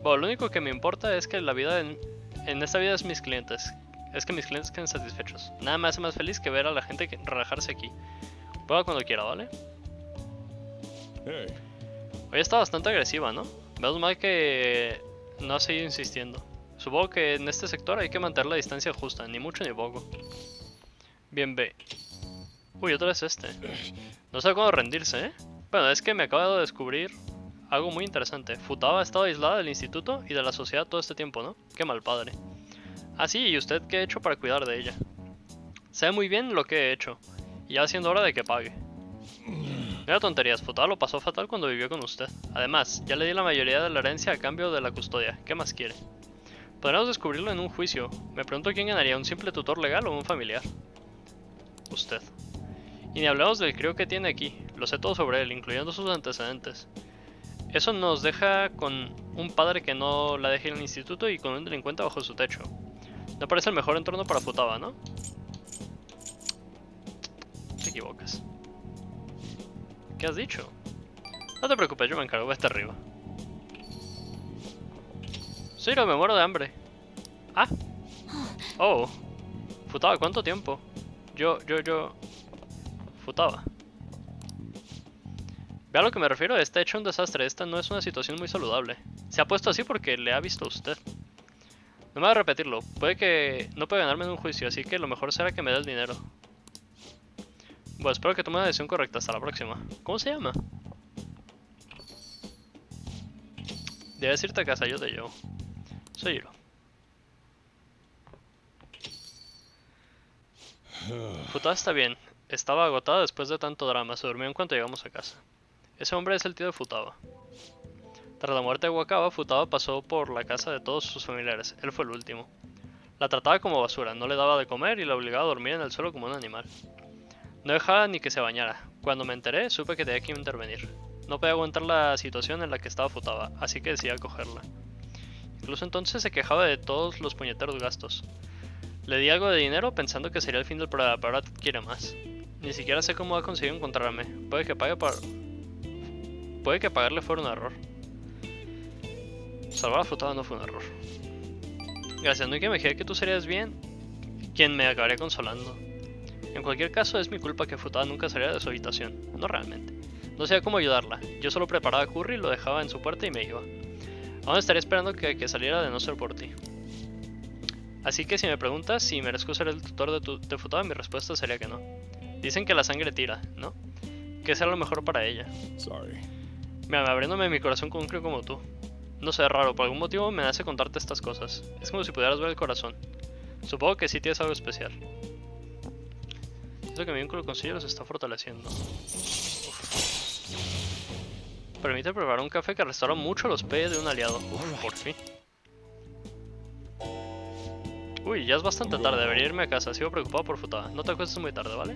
Bueno, lo único que me importa es que la vida en esta vida es mis clientes. Es que mis clientes queden satisfechos. Nada me hace más feliz que ver a la gente relajarse aquí. Pueda cuando quiera, ¿vale? Hey. Hoy está bastante agresiva, ¿no? Menos mal que no ha seguido insistiendo. Supongo que en este sector hay que mantener la distancia justa, ni mucho ni poco. Bien, ve. Uy, otra vez este. No sé cuándo rendirse, ¿eh? Bueno, es que me acabo de descubrir algo muy interesante. Futaba ha estado aislada del instituto y de la sociedad todo este tiempo, ¿no? Qué mal padre. Ah, sí, ¿y usted qué ha hecho para cuidar de ella? Sabe muy bien lo que he hecho, y ya va siendo hora de que pague. No era tonterías, Futaba lo pasó fatal cuando vivió con usted. Además, ya le di la mayoría de la herencia a cambio de la custodia. ¿Qué más quiere? Podríamos descubrirlo en un juicio. Me pregunto quién ganaría, un simple tutor legal o un familiar. Usted. Y ni hablemos del crío que tiene aquí. Lo sé todo sobre él, incluyendo sus antecedentes. Eso nos deja con un padre que no la deja ir al instituto y con un delincuente bajo su techo. No parece el mejor entorno para Futaba, ¿no? Te equivocas. ¿Qué has dicho? No te preocupes, yo me encargo, vete arriba. Ciro, me muero de hambre. Ah. Oh. Futaba, ¿cuánto tiempo? Yo... Futaba. Ve a lo que me refiero, está hecho un desastre, esta no es una situación muy saludable. Se ha puesto así porque le ha visto a usted. No me voy a repetirlo, puede que no puede ganarme en un juicio, así que lo mejor será que me dé el dinero. Bueno, espero que tome una decisión correcta, hasta la próxima. ¿Cómo se llama? Debes irte a casa, yo te llevo. Soy Hiro. Futaba está bien, estaba agotada después de tanto drama, se durmió en cuanto llegamos a casa. Ese hombre es el tío de Futaba. Tras la muerte de Wakaba, Futaba pasó por la casa de todos sus familiares. Él fue el último. La trataba como basura, no le daba de comer y la obligaba a dormir en el suelo como un animal. No dejaba ni que se bañara. Cuando me enteré, supe que tenía que intervenir. No podía aguantar la situación en la que estaba Futaba, así que decidí acogerla. Incluso entonces se quejaba de todos los puñeteros gastos. Le di algo de dinero pensando que sería el fin del programa, pero ahora quiere más. Ni siquiera sé cómo va a conseguir encontrarme. Puede que pagarle fuera un error. Salvar a Futaba no fue un error. Gracias, no hay que me imaginé que tú serías bien quien me acabaría consolando. En cualquier caso, es mi culpa que Futaba nunca saliera de su habitación. No realmente. No sabía cómo ayudarla. Yo solo preparaba curry, lo dejaba en su puerta y me iba. Aún estaría esperando que saliera de no ser por ti. Así que si me preguntas si merezco ser el tutor de Futaba, mi respuesta sería que no. Dicen que la sangre tira, ¿no? Que sea lo mejor para ella. Mira, abriéndome mi corazón con un crío como tú. No sé, raro, por algún motivo me nace contarte estas cosas. Es como si pudieras ver el corazón. Supongo que sí tienes algo especial. Eso que mi vínculo con Sillo se está fortaleciendo. Permite preparar un café que restaura mucho los peyes de un aliado. Por fin. Uy, ya es bastante tarde, debería irme a casa. Sigo preocupado por Futaba. No te acuestes muy tarde, ¿vale?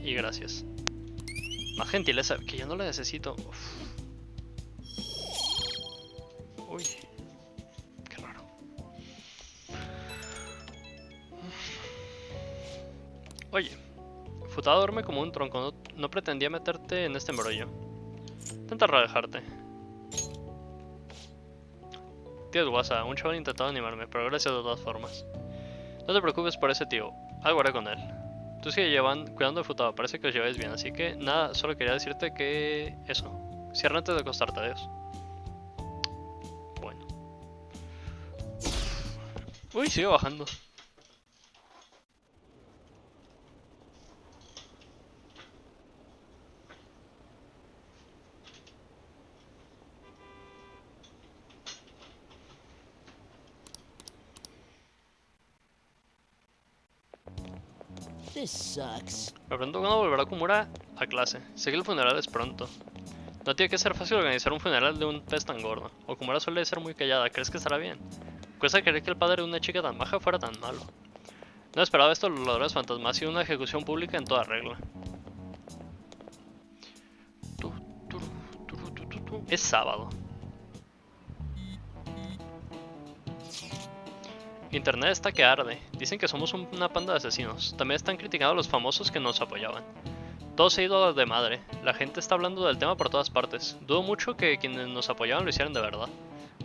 Y gracias. Más gentileza, que ya no la necesito. Uy, qué raro. Oye, Futaba duerme como un tronco. No pretendía meterte en este embrollo. Intenta relajarte. Tío WhatsApp, un chaval intentado animarme, pero gracias de todas formas. No te preocupes por ese tío, algo haré con él. Tú sigue cuidando de Futaba, parece que os lleváis bien, así que nada, solo quería decirte que... eso. Cierra antes de acostarte, adiós. Bueno. Uy, sigue bajando. This sucks. Me pregunto cuándo volverá Okumura a clase. Sé que el funeral es pronto. No tiene que ser fácil organizar un funeral de un pez tan gordo. Okumura suele ser muy callada, ¿crees que estará bien? Cuesta creer que el padre de una chica tan baja fuera tan malo. No esperaba esto de los ladrones fantasmas, ha sido una ejecución pública en toda regla. Es sábado. Internet está que arde. Dicen que somos una panda de asesinos. También están criticando a los famosos que nos apoyaban. Todo se ha ido de madre. La gente está hablando del tema por todas partes. Dudo mucho que quienes nos apoyaban lo hicieran de verdad.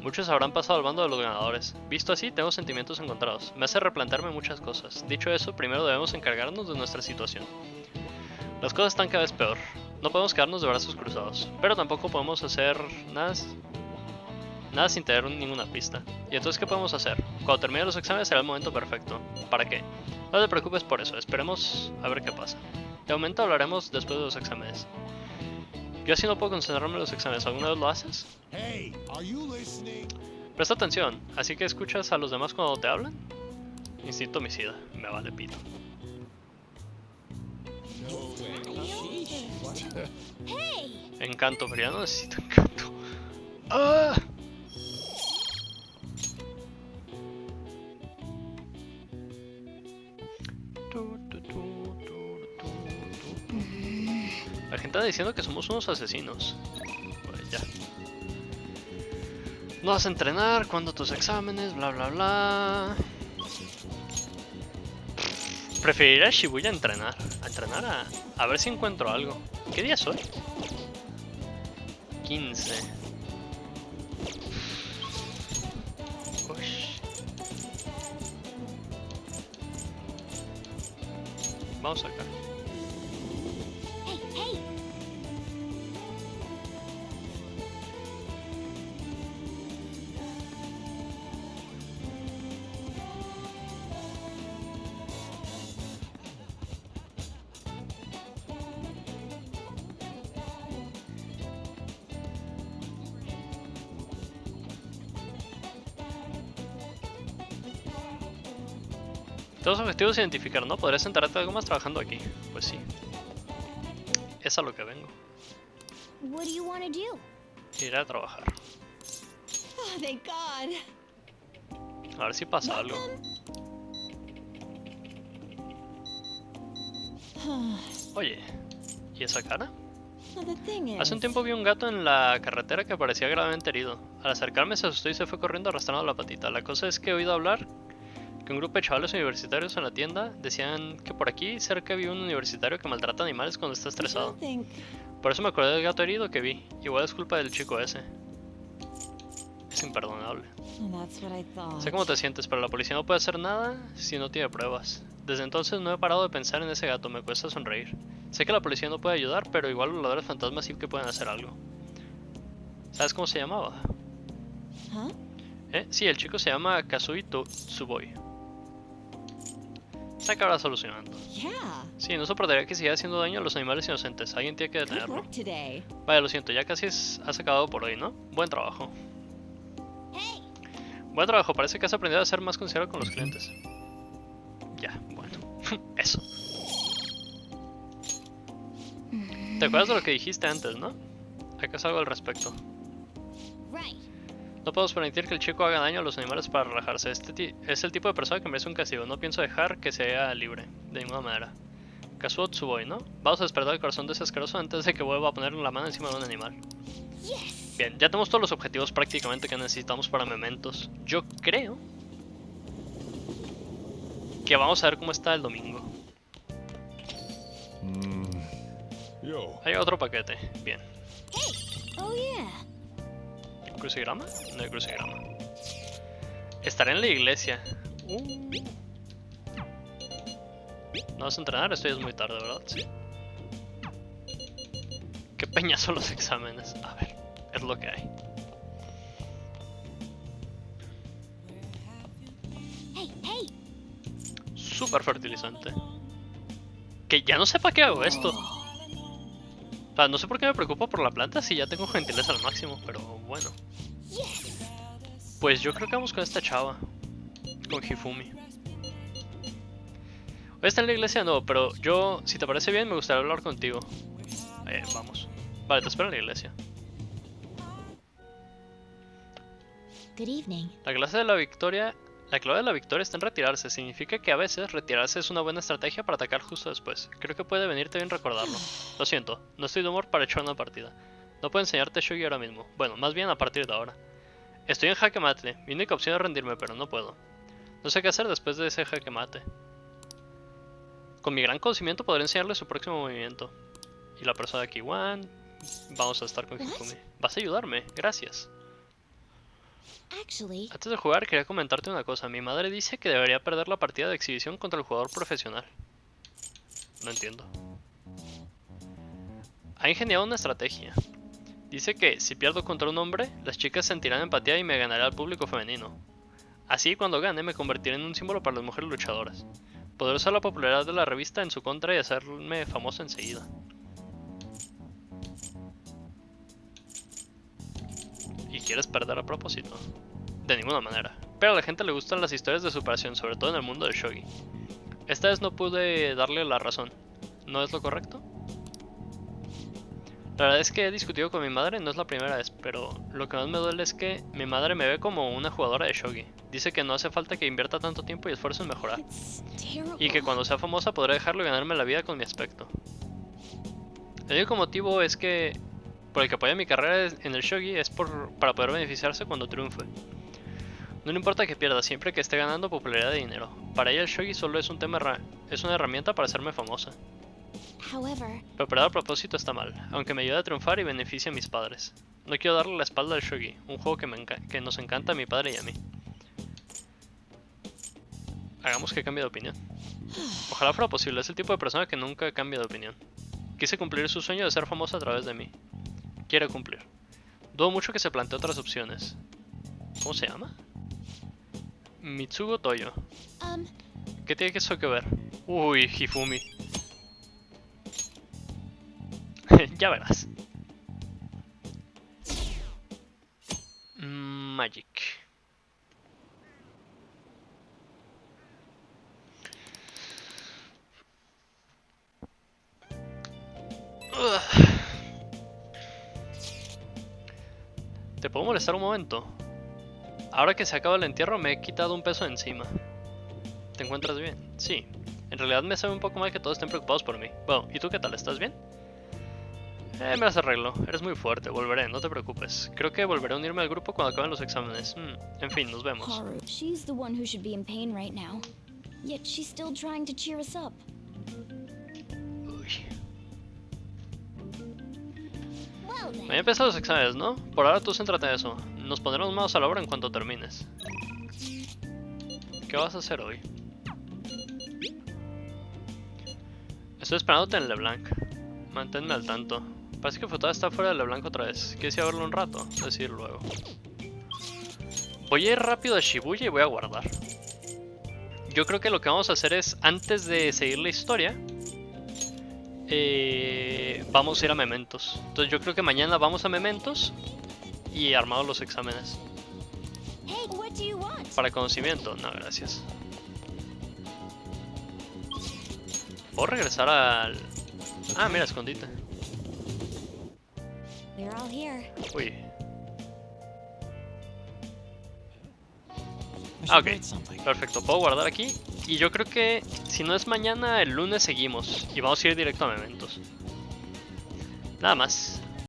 Muchos habrán pasado al bando de los ganadores. Visto así, tengo sentimientos encontrados. Me hace replantearme muchas cosas. Dicho eso, primero debemos encargarnos de nuestra situación. Las cosas están cada vez peor. No podemos quedarnos de brazos cruzados. Pero tampoco podemos hacer nada sin tener ninguna pista. ¿Y entonces qué podemos hacer? Cuando termine los exámenes será el momento perfecto. ¿Para qué? No te preocupes por eso, esperemos a ver qué pasa. De momento hablaremos después de los exámenes. Yo así no puedo concentrarme en los exámenes, ¿alguna vez lo haces? Presta atención, ¿así que escuchas a los demás cuando te hablan? Instinto homicida, me vale pito. Encanto, pero ya no necesito encanto. ¡Ah! La gente está diciendo que somos unos asesinos. Pues ya. No vas a entrenar, cuando tus exámenes, bla bla bla. Preferiría a Shibuya a entrenar. A ver si encuentro algo. ¿Qué día es hoy? 15. Uy. Vamos acá. Todos los objetivos identificar, ¿no? ¿Podrías enterarte de algo más trabajando aquí? Pues sí. Es a lo que vengo. What do you want to do? Ir a trabajar. thank God. A ver si pasa algo. Oye, ¿y esa cara? Hace un tiempo vi un gato en la carretera que parecía gravemente herido. Al acercarme se asustó y se fue corriendo arrastrando la patita. La cosa es que he oído hablar que un grupo de chavales universitarios en la tienda decían que por aquí cerca vi un universitario que maltrata animales cuando está estresado. Por eso me acordé del gato herido que vi. Igual es culpa del chico ese. Es imperdonable. Sé cómo te sientes, pero la policía no puede hacer nada si no tiene pruebas. Desde entonces no he parado de pensar en ese gato, me cuesta sonreír. Sé que la policía no puede ayudar, pero igual los ladrones fantasmas sí que pueden hacer algo. ¿Sabes cómo se llamaba? Sí, el chico se llama Kazui Tsuboi. Se acabará solucionando. Sí, no soportaría que siga haciendo daño a los animales inocentes. Alguien tiene que detenerlo. Vaya, lo siento, ya casi has acabado por hoy, ¿no? Buen trabajo. Buen trabajo, parece que has aprendido a ser más considerado con los clientes. Ya, bueno. Eso. ¿Te acuerdas de lo que dijiste antes, no? ¿Acaso algo al respecto? No podemos permitir que el chico haga daño a los animales para relajarse. Este es el tipo de persona que merece un castigo. No pienso dejar que sea libre, de ninguna manera. Kazuo Tsuboi, ¿no? Vamos a despertar el corazón de ese asqueroso antes de que vuelva a poner la mano encima de un animal. Bien, ya tenemos todos los objetivos prácticamente que necesitamos para Mementos. Yo creo que vamos a ver cómo está el domingo. Hay otro paquete. Bien. ¿Crucigrama? No hay crucigrama. Estaré en la iglesia. ¿No vas a entrenar? Esto ya es muy tarde, ¿verdad? Sí. Qué peñas son los exámenes. A ver, es lo que hay. Súper fertilizante. Que ya no sé para qué hago esto. O sea, no sé por qué me preocupo por la planta si ya tengo gentileza al máximo, pero bueno. Pues yo creo que vamos con esta chava. Con Hifumi. Hoy está en la iglesia, no, pero yo, si te parece bien, me gustaría hablar contigo. Vamos. Vale, te espero en la iglesia. Good evening. La clave de la victoria está en retirarse. Significa que a veces retirarse es una buena estrategia para atacar justo después. Creo que puede venirte bien recordarlo. Lo siento, no estoy de humor para echar una partida. No puedo enseñarte shogi ahora mismo. Bueno, más bien a partir de ahora. Estoy en jaque mate. Mi única opción es rendirme, pero no puedo. No sé qué hacer después de ese jaque mate. Con mi gran conocimiento podré enseñarle su próximo movimiento. Y la persona de Kiwan. Vamos a estar con Hifumi. Vas a ayudarme, gracias. Antes de jugar quería comentarte una cosa. Mi madre dice que debería perder la partida de exhibición contra el jugador profesional. No entiendo. Ha ingeniado una estrategia. Dice que si pierdo contra un hombre, las chicas sentirán empatía y me ganará al público femenino. Así cuando gane me convertiré en un símbolo para las mujeres luchadoras. Podré usar la popularidad de la revista en su contra y hacerme famoso enseguida. ¿Y quieres perder a propósito? De ninguna manera. Pero a la gente le gustan las historias de superación, sobre todo en el mundo del shogi. Esta vez no pude darle la razón. ¿No es lo correcto? La verdad es que he discutido con mi madre, no es la primera vez, pero lo que más me duele es que mi madre me ve como una jugadora de shogi. Dice que no hace falta que invierta tanto tiempo y esfuerzo en mejorar. Y que cuando sea famosa podré dejarlo y ganarme la vida con mi aspecto. El único motivo es que por el que apoya mi carrera en el shogi es para poder beneficiarse cuando triunfe. No le importa que pierda, siempre que esté ganando popularidad y dinero. Para ella el shogi solo es una herramienta para hacerme famosa. Pero perder a propósito está mal, aunque me ayuda a triunfar y beneficia a mis padres. No quiero darle la espalda al shogi, un juego que nos encanta a mi padre y a mí. Hagamos que cambie de opinión. Ojalá fuera posible, es el tipo de persona que nunca cambia de opinión. Quise cumplir su sueño de ser famosa a través de mí. Quiere cumplir. Dudo mucho que se plantee otras opciones. ¿Cómo se llama? Mitsugo Toyo. ¿Qué tiene eso que ver? Uy, Hifumi. Ya verás. Magic. ¿Te puedo molestar un momento? ahora que se acaba el entierro me he quitado un peso de encima. ¿Te encuentras bien? Sí. En realidad me sabe un poco mal que todos estén preocupados por mí. Bueno, ¿y tú qué tal? ¿Estás bien? Me las arreglo. Eres muy fuerte. Volveré, no te preocupes. Creo que volveré a unirme al grupo cuando acaben los exámenes. En fin, nos vemos. Haru, she's the one who should be in pain right now. Yet she's still trying to cheer us up. Uy. Well then. Mañana empiezan los exámenes, ¿no? Por ahora tú céntrate en eso. Nos pondremos manos a la obra en cuanto termines. ¿Qué vas a hacer hoy? Estoy esperándote en LeBlanc. Manténme al tanto. Parece que Futada está fuera de LeBlanc otra vez. ¿Quieres ir a verlo un rato? Decir luego. Voy a ir rápido a Shibuya y voy a guardar. Yo creo que lo que vamos a hacer es, antes de seguir la historia, vamos a ir a Mementos. Entonces yo creo que mañana vamos a Mementos y armamos los exámenes. Hey, what do you want? Para conocimiento, no, gracias. ¿Puedo regresar al...? Ah, mira, escondite. They're all here. Uy. Ok, perfecto, puedo guardar aquí. Y yo creo que si no es mañana, el lunes seguimos. Y vamos a ir directo a Mementos. Nada más.